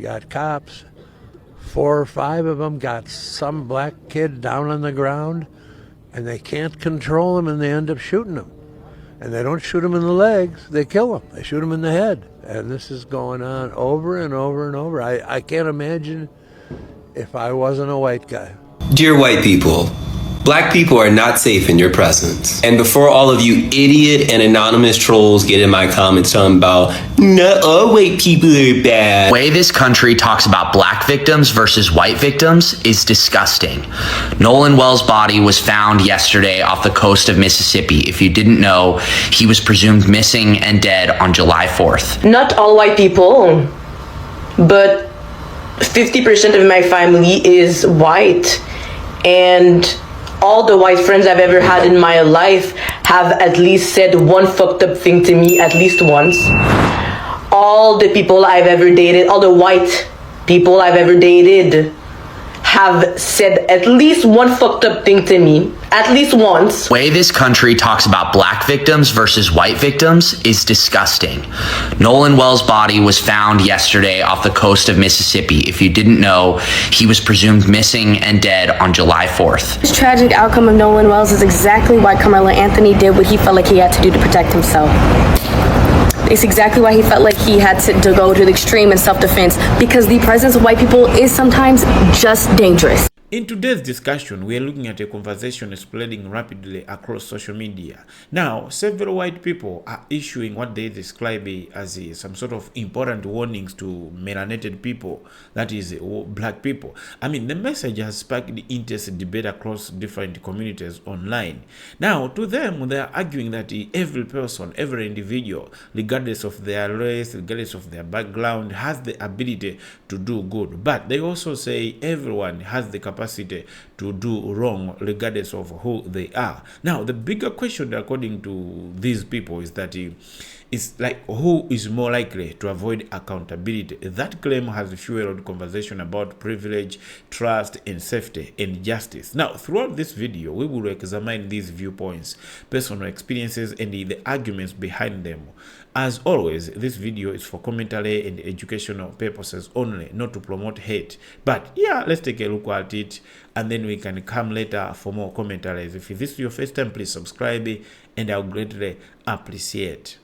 got cops. 4 or 5 of them got some black kid down on the ground, and they can't control him, and they end up shooting him. And they don't shoot him in the legs, they kill him. They shoot him in the head. And this is going on over and over and over. I can't imagine if I wasn't a white guy. Dear white people, black people are not safe in your presence. And before all of you idiot and anonymous trolls get in my comments talking about, not all white people are bad. The way this country talks about black victims versus white victims is disgusting. Nolan Wells' body was found yesterday off the coast of Mississippi. If you didn't know, he was presumed missing and dead on July 4th. Not all white people, but 50% of my family is white. And all the white friends I've ever had in my life have at least said one fucked up thing to me at least once. All the people I've ever dated, all the white people I've ever dated have said at least one fucked up thing to me, at least once. The way this country talks about black victims versus white victims is disgusting. Nolan Wells' body was found yesterday off the coast of Mississippi. If you didn't know, he was presumed missing and dead on July 4th. This tragic outcome of Nolan Wells is exactly why Carmelo Anthony did what he felt like he had to do to protect himself. It's exactly why he felt like he had to go to the extreme in self-defense, because the presence of white people is sometimes just dangerous. In today's discussion, we are looking at a conversation spreading rapidly across social media. Now, several white people are issuing what they describe as some sort of important warnings to melanated people, that is, black people. I mean, the message has sparked intense debate across different communities online. Now, to them, they are arguing that every person, every individual, regardless of their race, regardless of their background, has the ability to do good. But they also say everyone has the capacity to do wrong regardless of who they are. Now, the bigger question according to these people is that it's like, who is more likely to avoid accountability? That claim has fueled conversation about privilege, trust, and safety and justice. Now, throughout this video, we will examine these viewpoints, personal experiences, and the arguments behind them. As always, this video is for commentary and educational purposes only, not to promote hate. But yeah, let's take a look at it, and then we can come later for more commentaries. If this is your first time, please subscribe, and I'll greatly appreciate.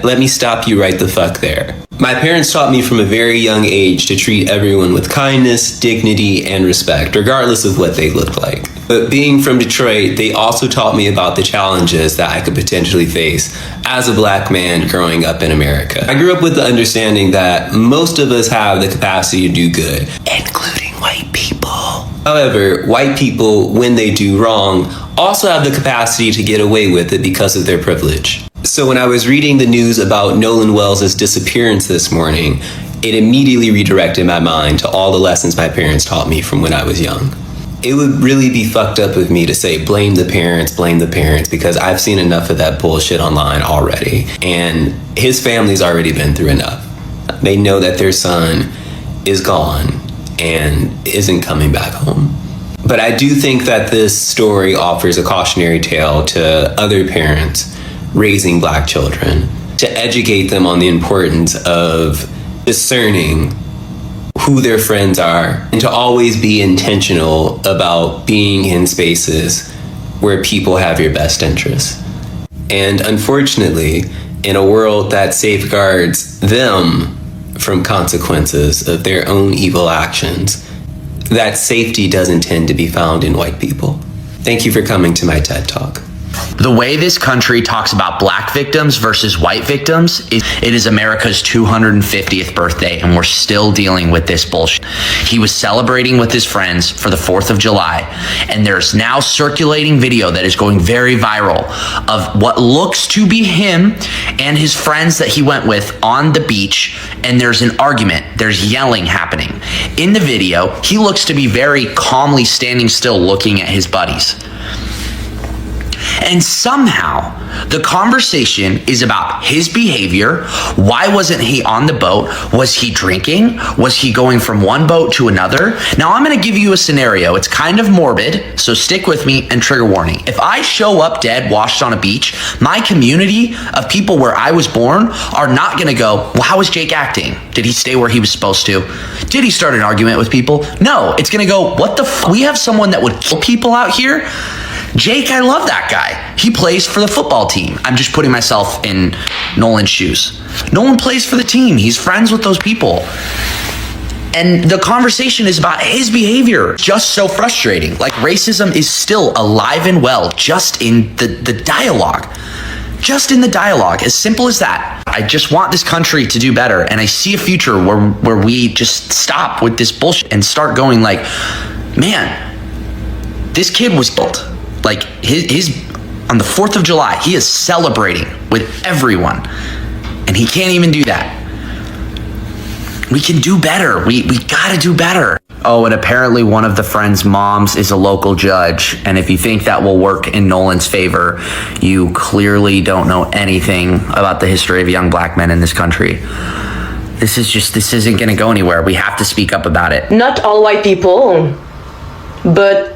Let me stop you right the fuck there. My parents taught me from a very young age to treat everyone with kindness, dignity, and respect, regardless of what they looked like. But being from Detroit, they also taught me about the challenges that I could potentially face as a black man growing up in America. I grew up with the understanding that most of us have the capacity to do good, including white people. However, white people, when they do wrong, also have the capacity to get away with it because of their privilege. So when I was reading the news about Nolan Wells' disappearance this morning, it immediately redirected my mind to all the lessons my parents taught me from when I was young. It would really be fucked up of me to say blame the parents, because I've seen enough of that bullshit online already. And his family's already been through enough. They know that their son is gone and isn't coming back home. But I do think that this story offers a cautionary tale to other parents raising black children, to educate them on the importance of discerning who their friends are, and to always be intentional about being in spaces where people have your best interests. And unfortunately, in a world that safeguards them from consequences of their own evil actions, that safety doesn't tend to be found in white people. Thank you for coming to my TED Talk. The way this country talks about black victims versus white victims it is America's 250th birthday, and we're still dealing with this bullshit. He was celebrating with his friends for the 4th of July, and there's now circulating video that is going very viral of what looks to be him and his friends that he went with on the beach, and there's an argument, there's yelling happening. In the video, he looks to be very calmly standing still looking at his buddies. And somehow the conversation is about his behavior. Why wasn't he on the boat? Was he drinking? Was he going from one boat to another? Now I'm going to give you a scenario. It's kind of morbid, so stick with me, and trigger warning. If I show up dead, washed on a beach, my community of people where I was born are not going to go, well, how was Jake acting? Did he stay where he was supposed to? Did he start an argument with people? No, it's going to go, what the f? We have someone that would kill people out here? Jake, I love that guy. He plays for the football team. I'm just putting myself in Nolan's shoes. Nolan plays for the team. He's friends with those people. And the conversation is about his behavior. Just so frustrating. Like, racism is still alive and well just in the dialogue. Just in the dialogue. As simple as that. I just want this country to do better. And I see a future where we just stop with this bullshit and start going like, man, this kid was killed. Like, his on the 4th of July, he is celebrating with everyone. And he can't even do that. We can do better. We gotta do better. Oh, and apparently one of the friends' moms is a local judge. And if you think that will work in Nolan's favor, you clearly don't know anything about the history of young black men in this country. This isn't gonna go anywhere. We have to speak up about it. Not all white people, but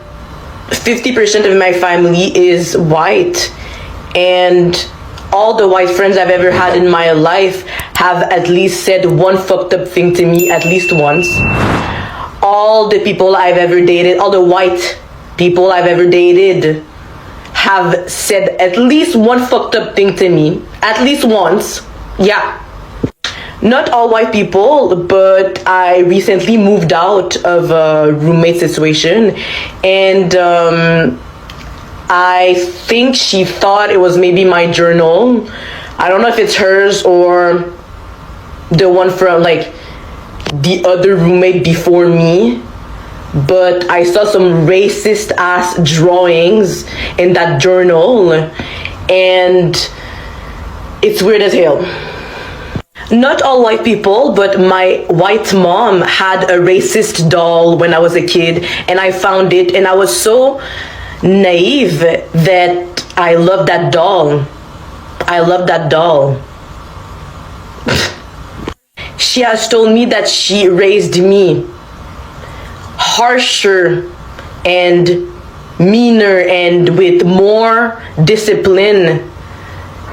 50% of my family is white, and all the white friends I've ever had in my life have at least said one fucked up thing to me at least once. All the people I've ever dated, all the white people I've ever dated have said at least one fucked up thing to me at least once. Yeah. Not all white people, but I recently moved out of a roommate situation, and I think she thought it was maybe my journal. I don't know if it's hers or the one from like the other roommate before me, but I saw some racist ass drawings in that journal, and it's weird as hell. Not all white people, but my white mom had a racist doll when I was a kid, and I found it, and I was so naive that I loved that doll. I love that doll. She has told me that she raised me harsher and meaner and with more discipline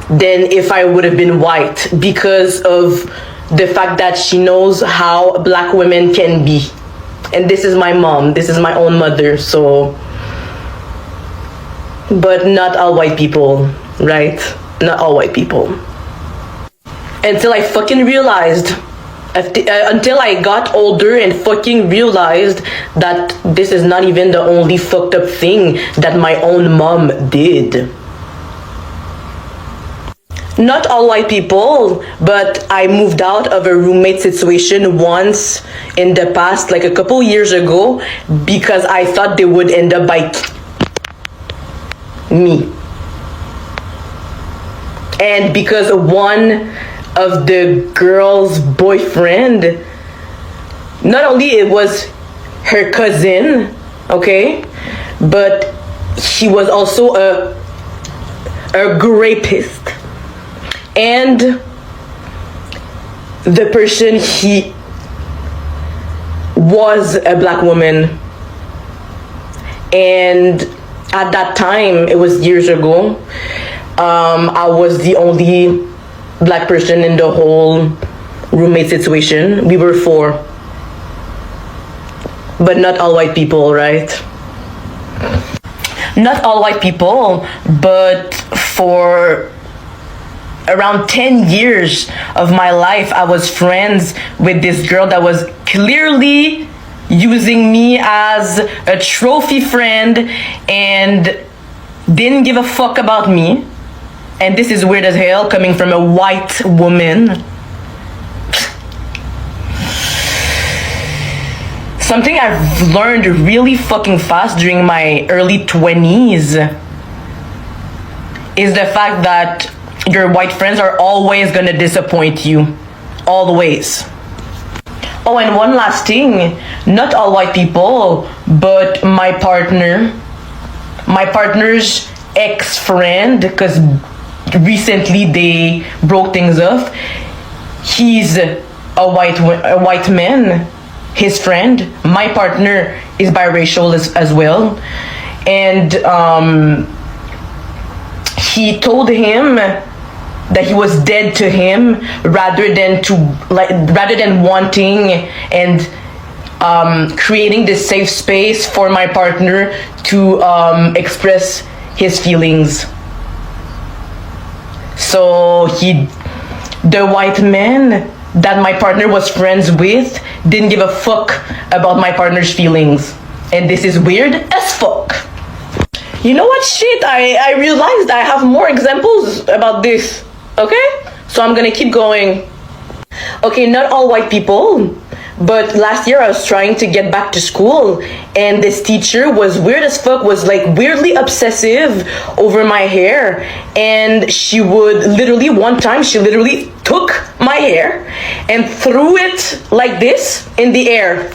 than if I would have been white, because of the fact that she knows how black women can be. And this is my mom, this is my own mother, so. But not all white people, right? Not all white people. Until I fucking realized, until I got older and fucking realized that this is not even the only fucked up thing that my own mom did. Not all white people, but I moved out of a roommate situation once in the past, like a couple years ago, because I thought they would end up by me. And because one of the girl's boyfriend, not only it was her cousin, okay, but he was also a rapist. And the person, he was a black woman. And at that time, it was years ago, I was the only black person in the whole roommate situation. We were 4. But not all white people, right? Not all white people, but for around 10 years of my life, I was friends with this girl that was clearly using me as a trophy friend and didn't give a fuck about me. And this is weird as hell coming from a white woman. Something I've learned really fucking fast during my early 20s is the fact that your white friends are always gonna disappoint you. Always. Oh, and one last thing. Not all white people, but my partner's ex-friend, because recently they broke things off. He's a white man, his friend. My partner is biracial as well, and he told him that he was dead to him rather than wanting and creating this safe space for my partner to express his feelings. So the white man that my partner was friends with didn't give a fuck about my partner's feelings. And this is weird as fuck. You know what, shit, I realized I have more examples about this. Okay? So I'm gonna keep going. Okay, not all white people, but last year I was trying to get back to school, and this teacher was weird as fuck, was like weirdly obsessive over my hair, and she would literally, one time she literally took my hair and threw it like this in the air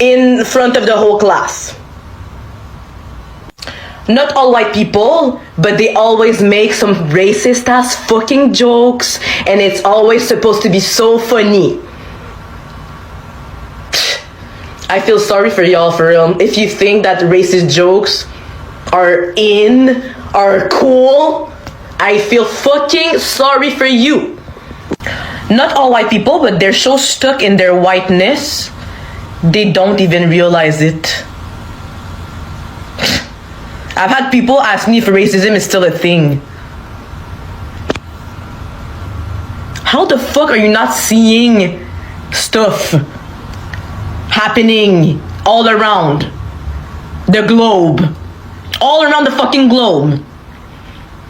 in front of the whole class. Not all white people, but they always make some racist ass fucking jokes, and it's always supposed to be so funny. I feel sorry for y'all, for real. If you think that racist jokes are cool, I feel fucking sorry for you. Not all white people, but they're so stuck in their whiteness, they don't even realize it. I've had people ask me if racism is still a thing. How the fuck are you not seeing stuff happening all around the globe? All around the fucking globe.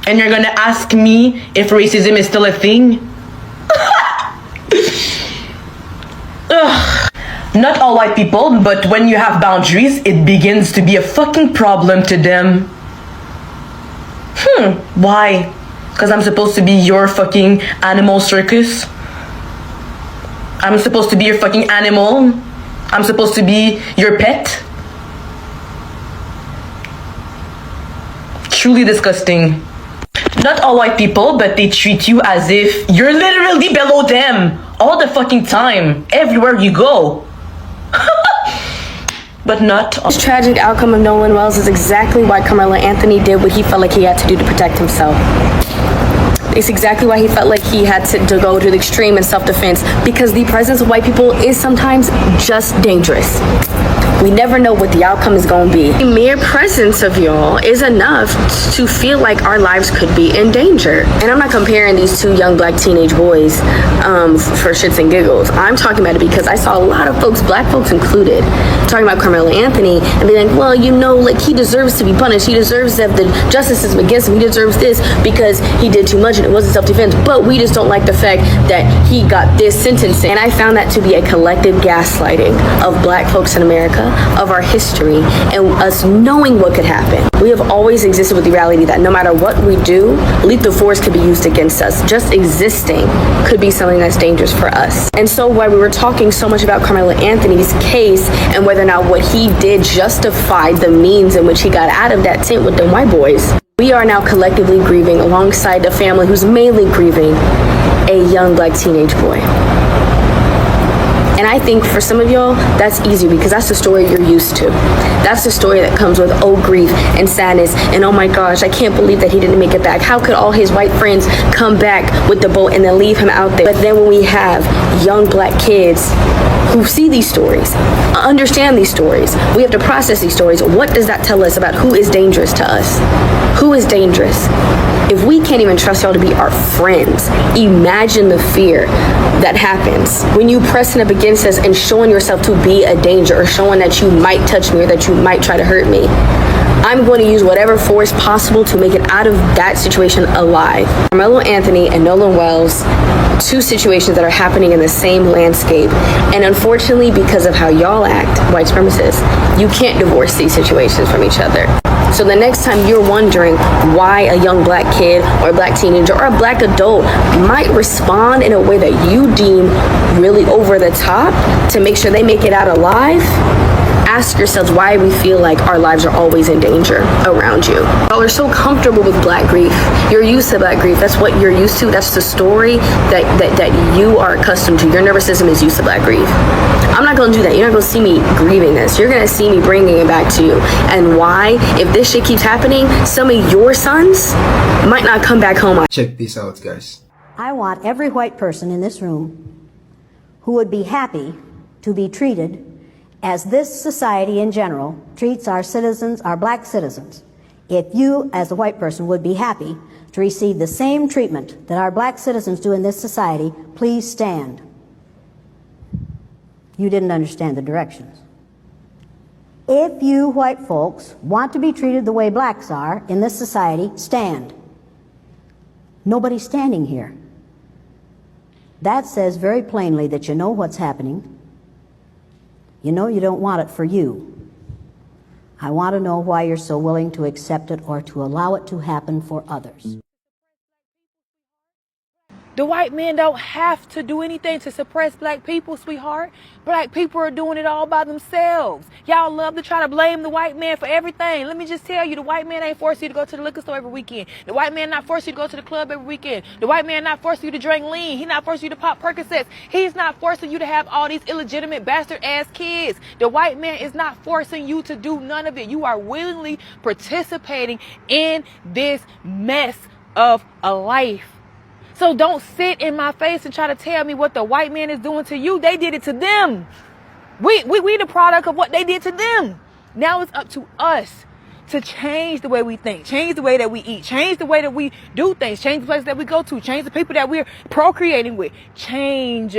And you're gonna ask me if racism is still a thing? Ugh. Not all white people, but when you have boundaries, it begins to be a fucking problem to them. Why? Because I'm supposed to be your fucking animal circus? I'm supposed to be your fucking animal? I'm supposed to be your pet? Truly disgusting. Not all white people, but they treat you as if you're literally below them all the fucking time, everywhere you go. But not all. This tragic outcome of Nolan Wells is exactly why Carmelo Anthony did what he felt like he had to do to protect himself. It's exactly why he felt like he had to go to the extreme in self-defense, because the presence of white people is sometimes just dangerous. We never know what the outcome is going to be. The mere presence of y'all is enough to feel like our lives could be in danger. And I'm not comparing these two young black teenage boys for shits and giggles. I'm talking about it because I saw a lot of folks, black folks included, talking about Carmelo Anthony and being like, well, you know, like he deserves to be punished. He deserves to have the justice system against him. He deserves this because he did too much and it wasn't self-defense. But we just don't like the fact that he got this sentencing. And I found that to be a collective gaslighting of black folks in America, of our history, and us knowing what could happen. We have always existed with the reality that no matter what we do, lethal force could be used against us. Just existing could be something that's dangerous for us. And so while we were talking so much about Carmelo Anthony's case and whether or not what he did justified the means in which he got out of that tent with the white boys, we are now collectively grieving alongside a family who's mainly grieving a young black teenage boy. And I think for some of y'all, that's easier because that's the story you're used to. That's the story that comes with, oh, grief and sadness and oh my gosh, I can't believe that he didn't make it back. How could all his white friends come back with the boat and then leave him out there? But then when we have young black kids who see these stories, understand these stories, we have to process these stories. What does that tell us about who is dangerous to us? Who is dangerous? If we can't even trust y'all to be our friends, imagine the fear that happens when you pressing up against us and showing yourself to be a danger or showing that you might touch me or that you might try to hurt me. I'm going to use whatever force possible to make it out of that situation alive. Carmelo Anthony and Nolan Wells, two situations that are happening in the same landscape. And unfortunately, because of how y'all act, white supremacists, you can't divorce these situations from each other. So the next time you're wondering why a young black kid or a black teenager or a black adult might respond in a way that you deem really over the top to make sure they make it out alive, Ask yourselves why we feel like our lives are always in danger around you. Y'all are so comfortable with black grief. You're used to black grief. That's what you're used to. That's the story that you are accustomed to. Your nervous system is used to black grief. I'm not going to do that. You're not going to see me grieving this. You're going to see me bringing it back to you. And why? If this shit keeps happening, some of your sons might not come back home. Check this out, guys. I want every white person in this room who would be happy to be treated as this society in general treats our citizens, our black citizens. If you, as a white person, would be happy to receive the same treatment that our black citizens do in this society, please stand. You didn't understand the directions. If you white folks want to be treated the way blacks are in this society, stand. Nobody's standing here. That says very plainly that you know what's happening. You know you don't want it for you. I want to know why you're so willing to accept it or to allow it to happen for others. The white men don't have to do anything to suppress black people, sweetheart. Black people are doing it all by themselves. Y'all love to try to blame the white man for everything. Let me just tell you, the white man ain't forcing you to go to the liquor store every weekend. The white man not forcing you to go to the club every weekend. The white man not forcing you to drink lean. He not forcing you to pop Percocets. He's not forcing you to have all these illegitimate bastard-ass kids. The white man is not forcing you to do none of it. You are willingly participating in this mess of a life. So don't sit in my face and try to tell me what the white man is doing to you. They did it to them. We the product of what they did to them. Now it's up to us to change the way we think, change the way that we eat, change the way that we do things, change the places that we go to, change the people that we're procreating with. Change.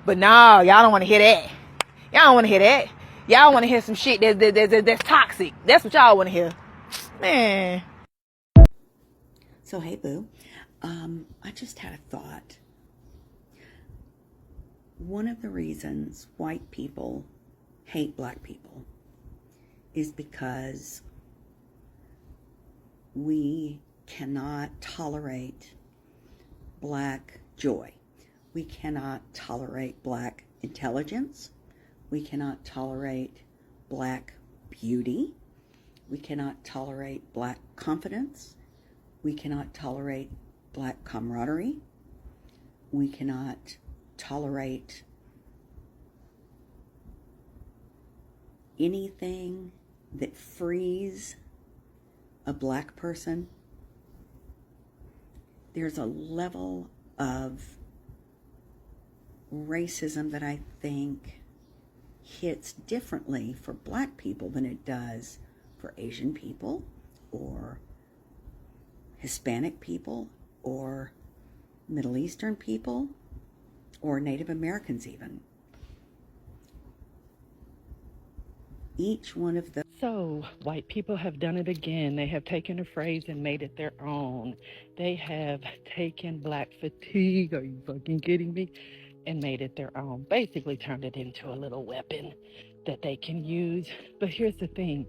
But no, y'all don't want to hear that. Y'all don't want to hear that. Y'all want to hear some shit that's toxic. That's what y'all want to hear. Man. So, hey, boo. I just had a thought. One of the reasons white people hate black people is because we cannot tolerate black joy. We cannot tolerate black intelligence. We cannot tolerate black beauty. We cannot tolerate black confidence. We cannot tolerate black camaraderie. We cannot tolerate anything that frees a black person. There's a level of racism that I think hits differently for black people than it does for Asian people or Hispanic people or Middle Eastern people or Native Americans even. Each one of the So, white people have done it again. They have taken a phrase and made it their own. They have taken black fatigue, are you fucking kidding me? And made it their own. Basically turned it into a little weapon that they can use. But here's the thing.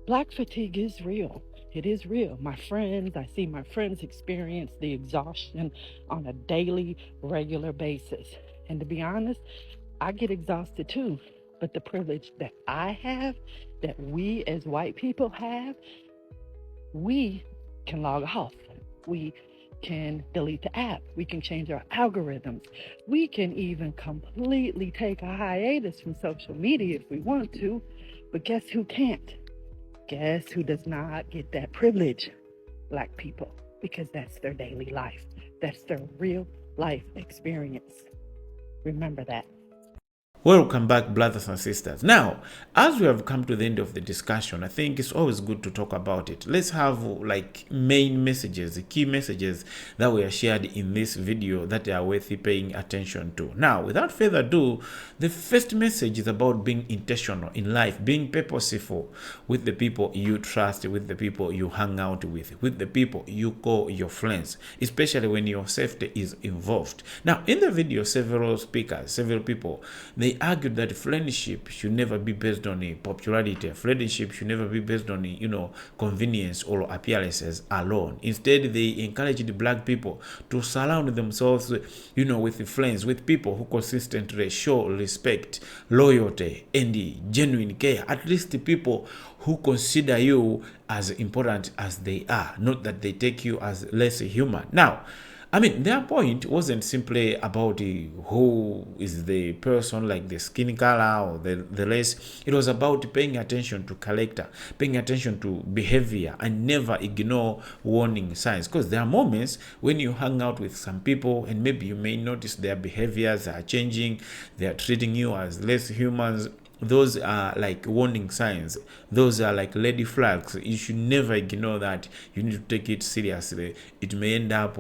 Black fatigue is real. It is real. I see my friends experience the exhaustion on a daily, regular basis. And to be honest, I get exhausted too. But the privilege that I have, that we as white people have, we can log off. We can delete the app. We can change our algorithms. We can even completely take a hiatus from social media if we want to. But guess who can't? Guess who does not get that privilege? Black people, because that's their daily life. That's their real life experience. Remember that. Welcome back, brothers and sisters. Now, as we have come to the end of the discussion, I think it's always good to talk about it. Let's have like main messages, key messages that were shared in this video that are worth paying attention to. Now, without further ado, the first message is about being intentional in life, being purposeful with the people you trust, with the people you hang out with the people you call your friends, especially when your safety is involved. Now, in the video, several speakers, several people, they they argued that friendship should never be based on popularity. Friendship should never be based on convenience or appearances alone. Instead, they encouraged black people to surround themselves with friends, with people who consistently show respect, loyalty, and genuine care. At least the people who consider you as important as they are, not that they take you as less human. Now, I mean, their point wasn't simply about who is the person, like the skin color or the race. It was about paying attention to character, paying attention to behavior, and never ignore warning signs. Because there are moments when you hang out with some people and maybe you may notice their behaviors are changing, they are treating you as less humans. Those are like warning signs. Those are like red flags. You should never ignore that. You need to take it seriously. It may end up,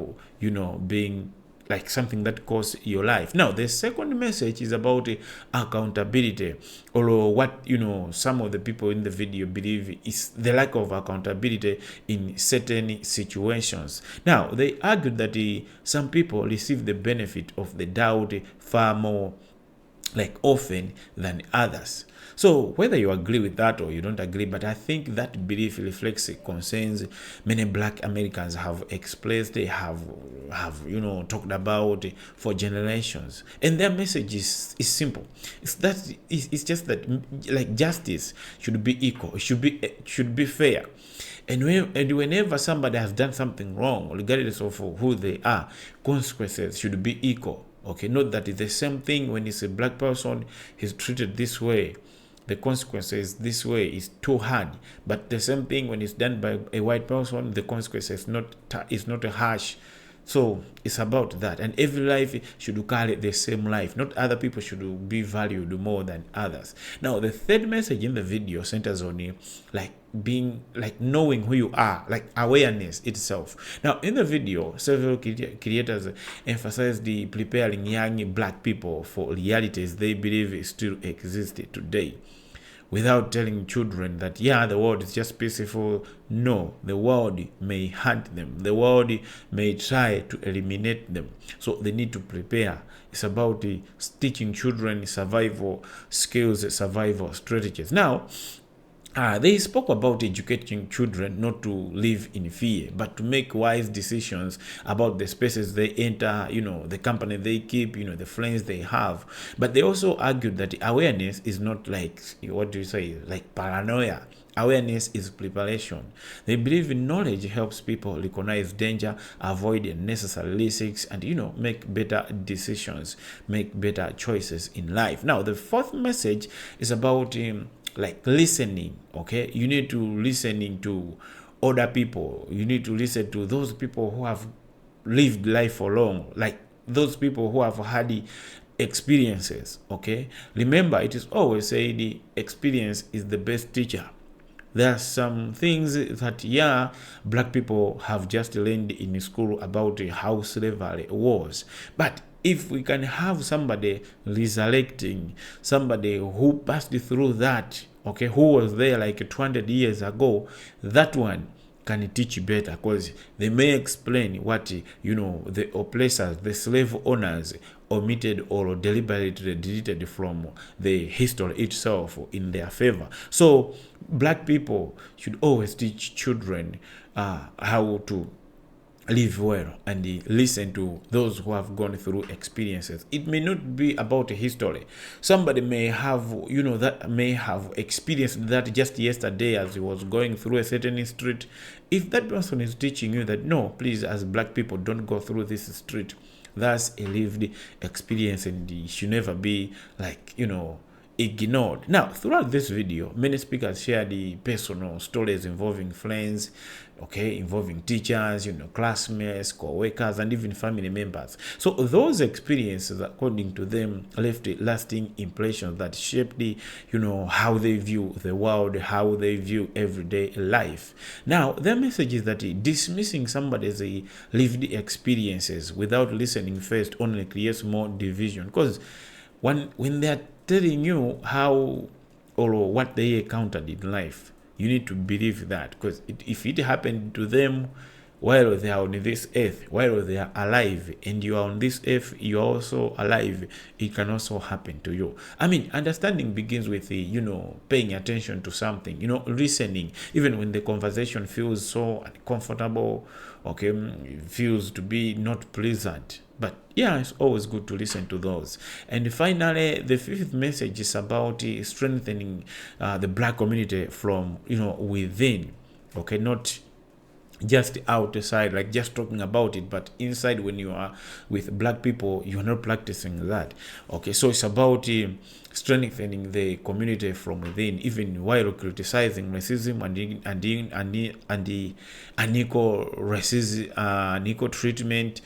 being like something that costs your life. Now, the second message is about accountability, or what some of the people in the video believe is the lack of accountability in certain situations. Now, they argued that some people receive the benefit of the doubt far more often than others. So whether you agree with that or you don't agree, but I think that belief reflects concerns many black Americans have expressed, they have talked about for generations. And their message is simple. It's just that justice should be equal, it should be fair. And whenever somebody has done something wrong, regardless of who they are, consequences should be equal. Okay, note that it's the same thing when it's a black person, he's treated this way. The consequences this way is too hard. But the same thing when it's done by a white person, the consequences is not harsh. So it's about that. And every life should carry the same life. Not other people should be valued more than others. Now, the third message in the video centers on knowing who you are, awareness itself. Now, in the video, several creators emphasize the preparing young black people for realities they believe still exist today, without telling children that, the world is just peaceful. No, the world may hunt them. The world may try to eliminate them. So they need to prepare. It's about teaching children survival skills, survival strategies. Now, they spoke about educating children not to live in fear, but to make wise decisions about the spaces they enter, the company they keep, the friends they have. But they also argued that awareness is not paranoia. Awareness is preparation. They believe in knowledge helps people recognize danger, avoid unnecessary risks, and make better decisions, make better choices in life. Now, the fourth message is about listening. Okay, you need to listening to other people. You need to listen to those people who have lived life for long, those people who have had experiences. Okay, remember, it is always said the experience is the best teacher. There are some things that black people have just learned in school about how slavery was, but if we can have somebody resurrecting, somebody who passed through that, okay, who was there 200 years ago, that one can teach better, because they may explain what the oppressors, the slave owners, omitted or deliberately deleted from the history itself in their favor. So black people should always teach children how to live well and listen to those who have gone through experiences. It may not be about history. Somebody may have experienced that just yesterday as he was going through a certain street. If that person is teaching you that, no, please, as black people, don't go through this street, that's a lived experience and it should never be ignored. Now, throughout this video, many speakers share the personal stories involving friends, involving teachers, classmates, co-workers, and even family members. So those experiences, according to them, left lasting impressions that shaped how they view the world, how they view everyday life. Now, their message is that dismissing somebody's lived experiences without listening first only creates more division, because when they're telling you how or what they encountered in life, you need to believe that, because if it happened to them, while they are on this earth, while they are alive, and you are on this earth, you are also alive, it can also happen to you. I mean, understanding begins with paying attention to something, listening, even when the conversation feels so uncomfortable, okay, it feels to be not pleasant. But yeah, it's always good to listen to those. And finally, the fifth message is about strengthening the black community from within. Okay, not just outside, like just talking about it, but inside, when you are with black people, you are not practicing that. Okay, so it's about strengthening the community from within, even while criticizing racism and the unequal racism, unequal treatment.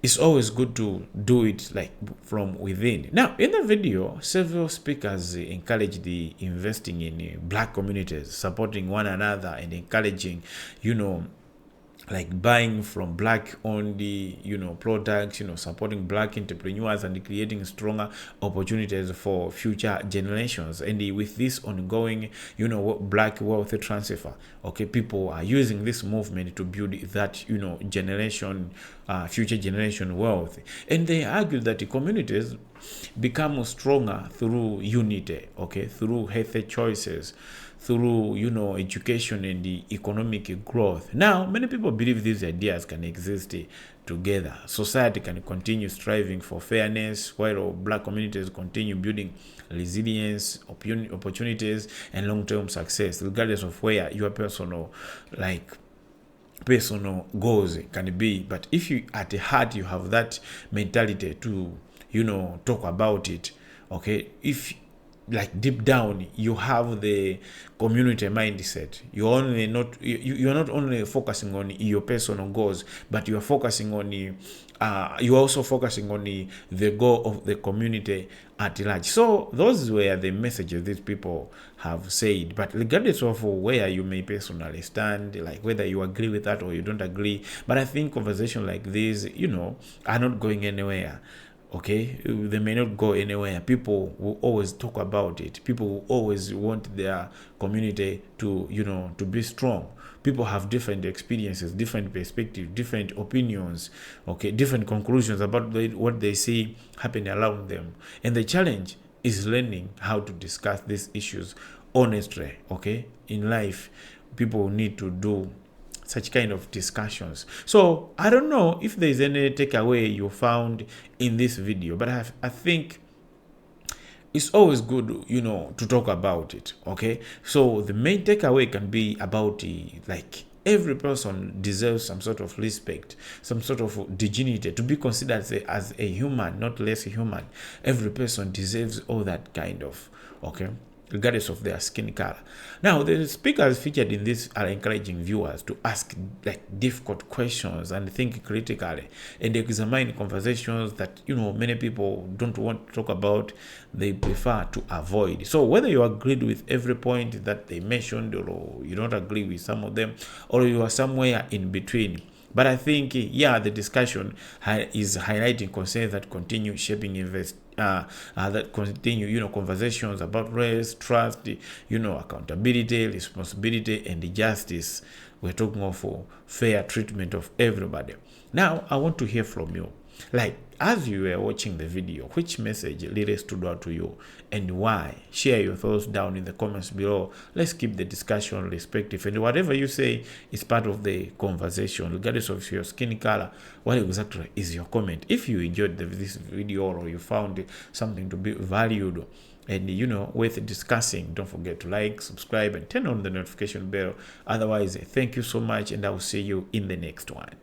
It's always good to do it like from within. Now, in the video, several speakers encourage the investing in black communities, supporting one another, and encouraging, like buying from black only, products, supporting black entrepreneurs and creating stronger opportunities for future generations. And with this ongoing, black wealth transfer, okay, people are using this movement to build that, generation, future generation wealth. And they argue that the communities become stronger through unity, okay, through healthy choices, through education and the economic growth. Now, many people believe these ideas can exist together. Society can continue striving for fairness, while black communities continue building resilience, opportunities, and long-term success, regardless of where your personal goals can be. But if you at the heart you have that mentality to talk about it, okay, if like deep down you have the community mindset, you're not only focusing on your personal goals, but you're focusing on you're also focusing on the goal of the community at large. So those were the messages these people have said. But regardless of where you may personally stand, like whether you agree with that or you don't agree, but I think conversations like this are not going anywhere. Okay, they may not go anywhere. People will always talk about it. People will always want their community to be strong. People have different experiences, different perspectives, different opinions, okay, different conclusions about what they see happening around them. And the challenge is learning how to discuss these issues honestly. Okay, in life, people need to do such kind of discussions. So I don't know if there's any takeaway you found in this video, but I think it's always good to talk about it. Okay, so the main takeaway can be about like every person deserves some sort of respect, some sort of dignity, to be considered as a human, not less human. Every person deserves all that kind of, okay, regardless of their skin color. Now, the speakers featured in this are encouraging viewers to ask like difficult questions and think critically and examine conversations that many people don't want to talk about, they prefer to avoid. So whether you agreed with every point that they mentioned, or you don't agree with some of them, or you are somewhere in between, but I think, the discussion is highlighting concerns that continue shaping that continue, conversations about race, trust, accountability, responsibility, and justice. We're talking of fair treatment of everybody. Now, I want to hear from you. Like, as you were watching the video, which message really stood out to you and why? Share your thoughts down in the comments below. Let's keep the discussion respectful, and whatever you say is part of the conversation, regardless of your skin color. What exactly is your comment? If you enjoyed this video, or you found something to be valued and worth discussing, don't forget to like, subscribe, and turn on the notification bell. Otherwise, thank you so much, and I will see you in the next one.